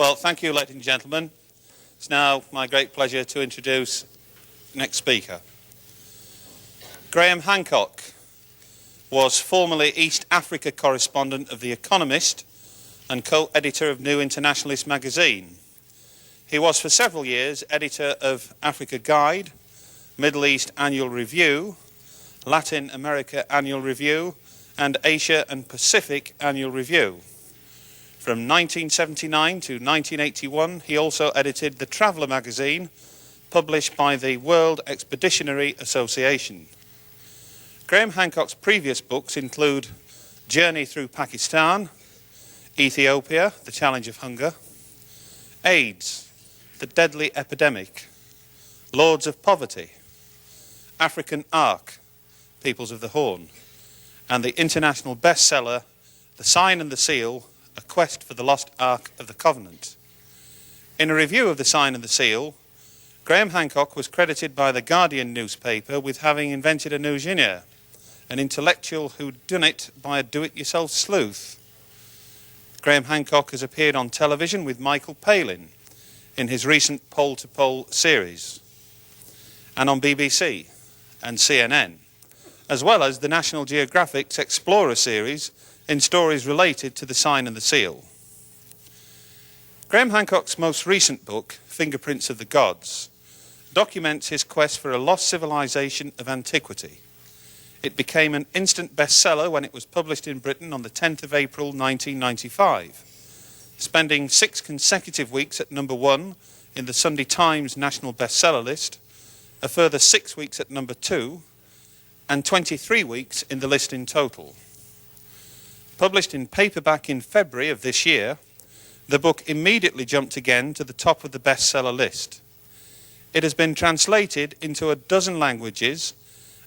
Well, thank you, ladies and gentlemen. It's now my great pleasure to introduce the next speaker. Graham Hancock was formerly East Africa correspondent of The Economist and co-editor of New Internationalist magazine. He was for several years editor of Africa Guide, Middle East Annual Review, Latin America Annual Review, and Asia and Pacific Annual Review. From 1979 to 1981, he also edited the Traveller magazine, published by the World Expeditionary Association. Graham Hancock's previous books include Journey Through Pakistan, Ethiopia, The Challenge of Hunger, AIDS, The Deadly Epidemic, Lords of Poverty, African Ark, Peoples of the Horn, and the international bestseller, The Sign and the Seal, A Quest for the Lost Ark of the Covenant. In a review of The Sign and the Seal, Graham Hancock was credited by the Guardian newspaper with having invented a new genre, an intellectual who'd done it by a do-it-yourself sleuth. Graham Hancock has appeared on television with Michael Palin in his recent Pole to Pole series, and on BBC and CNN, as well as the National Geographic's Explorer series in stories related to The Sign and the Seal. Graham Hancock's most recent book, Fingerprints of the Gods, documents his quest for a lost civilization of antiquity. It became an instant bestseller when it was published in Britain on the 10th of April 1995, spending 6 consecutive weeks at number 1 in the Sunday Times National Bestseller list, a further 6 weeks at number 2, and 23 weeks in the list in total. Published in paperback in February of this year, the book immediately jumped again to the top of the bestseller list. It has been translated into a dozen languages,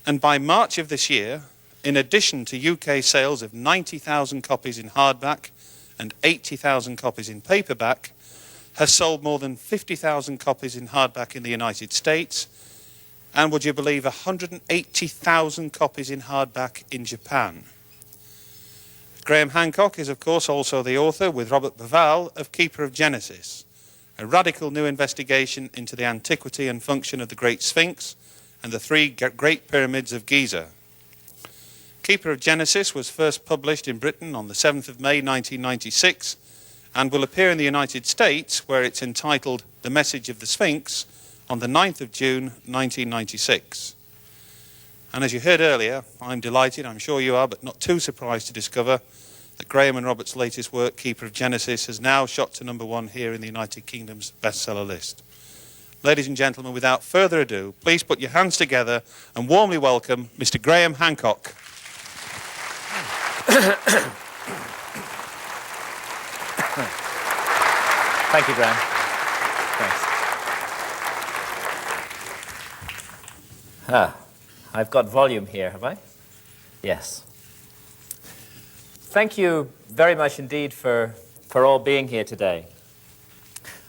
and by March of this year, in addition to UK sales of 90,000 copies in hardback and 80,000 copies in paperback, has sold more than 50,000 copies in hardback in the United States, and would you believe 180,000 copies in hardback in Japan. Graham Hancock is, of course, also the author, with Robert Bauval, of Keeper of Genesis, a radical new investigation into the antiquity and function of the Great Sphinx and the 3 Great Pyramids of Giza. Keeper of Genesis was first published in Britain on the 7th of May 1996 and will appear in the United States, where it's entitled The Message of the Sphinx, on the 9th of June 1996. And as you heard earlier, I'm delighted, I'm sure you are, but not too surprised to discover that Graham and Robert's latest work, Keeper of Genesis, has now shot to number 1 here in the United Kingdom's bestseller list. Ladies and gentlemen, without further ado, please put your hands together and warmly welcome Mr. Graham Hancock. Thank you, Graham. Thanks. I've got volume here, have I? Yes. Thank you very much indeed for all being here today.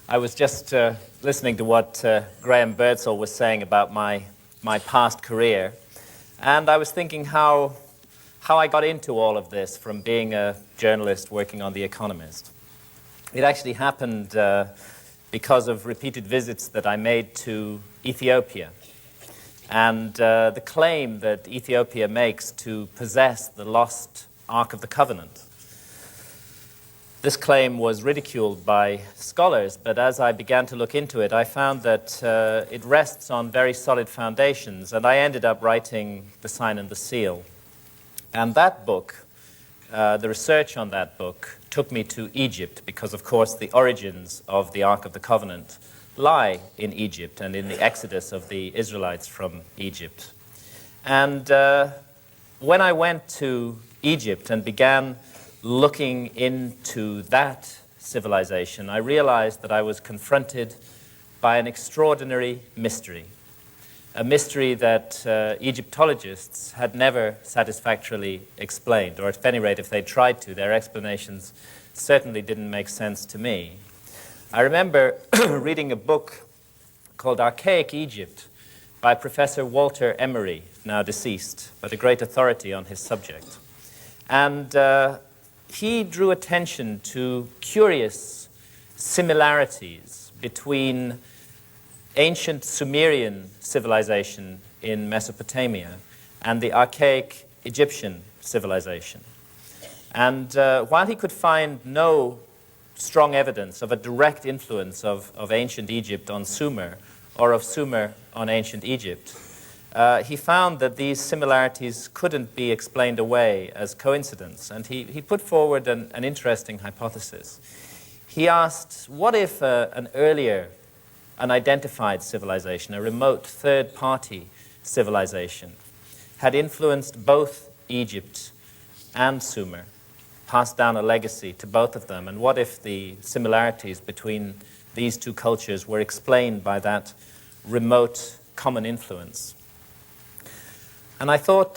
I was just listening to what Graham Birdsall was saying about my past career, and I was thinking how I got into all of this from being a journalist working on The Economist. It actually happened because of repeated visits that I made to Ethiopia, and the claim that Ethiopia makes to possess the lost Ark of the Covenant. This claim was ridiculed by scholars, but as I began to look into it, I found that it rests on very solid foundations, and I ended up writing The Sign and the Seal. And that book, the research on that book, took me to Egypt, because, of course, the origins of the Ark of the Covenant lie in Egypt and in the exodus of the Israelites from Egypt. And when I went to Egypt and began looking into that civilization, I realized that I was confronted by an extraordinary mystery, a mystery that Egyptologists had never satisfactorily explained, or at any rate, if they tried to, their explanations certainly didn't make sense to me. I remember reading a book called Archaic Egypt by Professor Walter Emery, now deceased, but a great authority on his subject. And he drew attention to curious similarities between ancient Sumerian civilization in Mesopotamia and the archaic Egyptian civilization. And while he could find no strong evidence of a direct influence of ancient Egypt on Sumer or of Sumer on ancient Egypt, he found that these similarities couldn't be explained away as coincidence, and he put forward an interesting hypothesis. He asked, what if an earlier unidentified civilization, a remote third-party civilization, had influenced both Egypt and Sumer, passed down a legacy to both of them, and what if the similarities between these two cultures were explained by that remote common influence? And I thought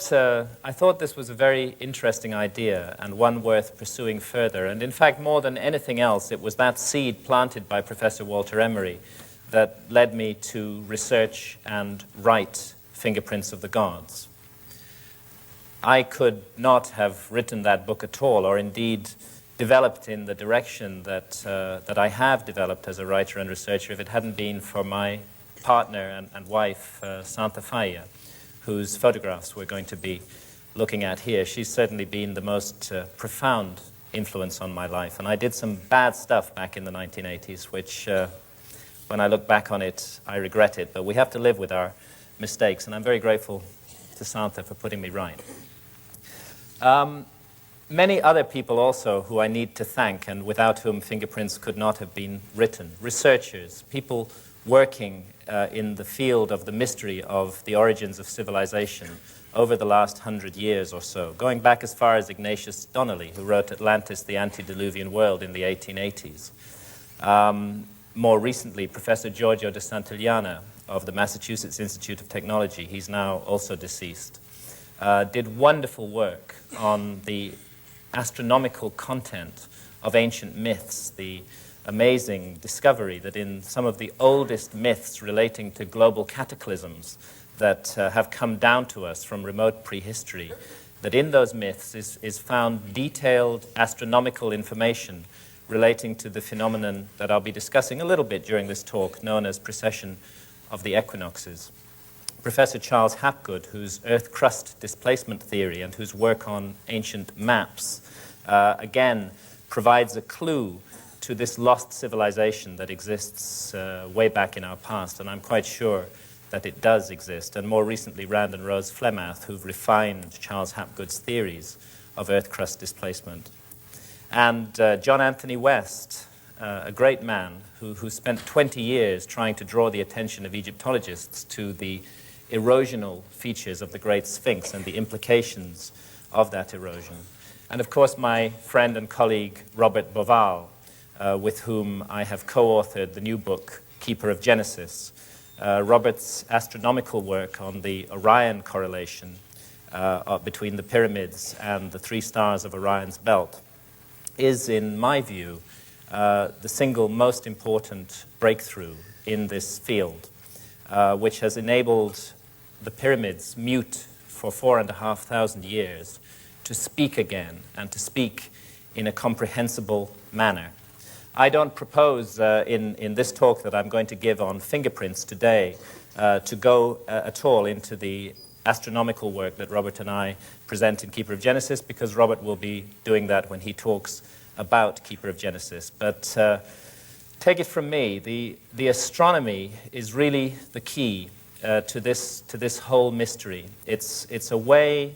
this was a very interesting idea and one worth pursuing further. And in fact, more than anything else, it was that seed planted by Professor Walter Emery that led me to research and write Fingerprints of the Gods. I could not have written that book at all, or indeed developed in the direction that I have developed as a writer and researcher, if it hadn't been for my partner and wife, Santa Faya, whose photographs we're going to be looking at here. She's certainly been the most profound influence on my life. And I did some bad stuff back in the 1980s, which, when I look back on it, I regret it. But we have to live with our mistakes, and I'm very grateful to Santa for putting me right. Many other people also who I need to thank, and without whom Fingerprints could not have been written. Researchers, people working in the field of the mystery of the origins of civilization over the last 100 years or so, going back as far as Ignatius Donnelly, who wrote Atlantis, the Antediluvian World in the 1880s. More recently, Professor Giorgio de Santillana of the Massachusetts Institute of Technology, he's now also deceased, did wonderful work on the astronomical content of ancient myths, the amazing discovery that in some of the oldest myths relating to global cataclysms that have come down to us from remote prehistory, that in those myths is found detailed astronomical information relating to the phenomenon that I'll be discussing a little bit during this talk, known as precession of the equinoxes. Professor Charles Hapgood, whose Earth crust displacement theory and whose work on ancient maps, again, provides a clue to this lost civilization that exists way back in our past, and I'm quite sure that it does exist. And more recently, Rand and Rose Flemath, who've refined Charles Hapgood's theories of Earth crust displacement. And John Anthony West, a great man who spent 20 years trying to draw the attention of Egyptologists to the erosional features of the Great Sphinx and the implications of that erosion. And of course, my friend and colleague, Robert Boval, with whom I have co-authored the new book, Keeper of Genesis. Robert's astronomical work on the Orion correlation between the pyramids and the three stars of Orion's belt is, in my view, the single most important breakthrough in this field, which has enabled the pyramids, mute for 4,500 years, to speak again and to speak in a comprehensible manner. I don't propose in this talk that I'm going to give on fingerprints today to go at all into the astronomical work that Robert and I present in Keeper of Genesis, because Robert will be doing that when he talks about Keeper of Genesis. But take it from me, the astronomy is really the key to this whole mystery. It's a way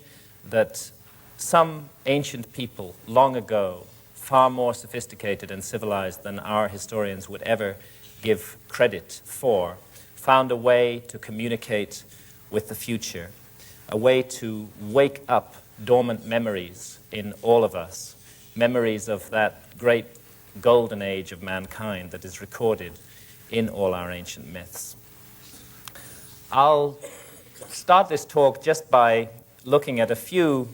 that some ancient people long ago, far more sophisticated and civilized than our historians would ever give credit for, found a way to communicate with the future, a way to wake up dormant memories in all of us, memories of that great golden age of mankind that is recorded in all our ancient myths. I'll start this talk just by looking at a few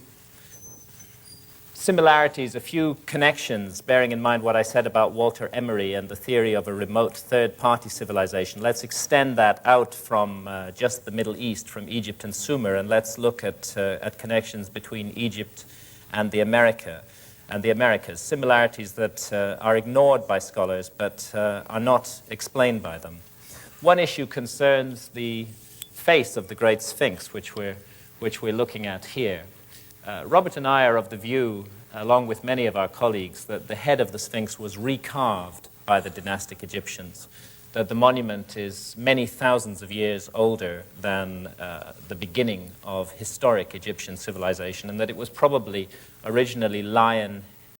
similarities, a few connections, bearing in mind what I said about Walter Emery and the theory of a remote third-party civilization. Let's extend that out from just the Middle East, from Egypt and Sumer, and let's look at connections between Egypt and the America. and the Americas, similarities that are ignored by scholars but are not explained by them. One issue concerns the face of the Great Sphinx, which we're looking at here. Robert and I are of the view, along with many of our colleagues, that the head of the Sphinx was recarved by the dynastic Egyptians, that the monument is many thousands of years older than the beginning of historic Egyptian civilization, and that it was probably originally lion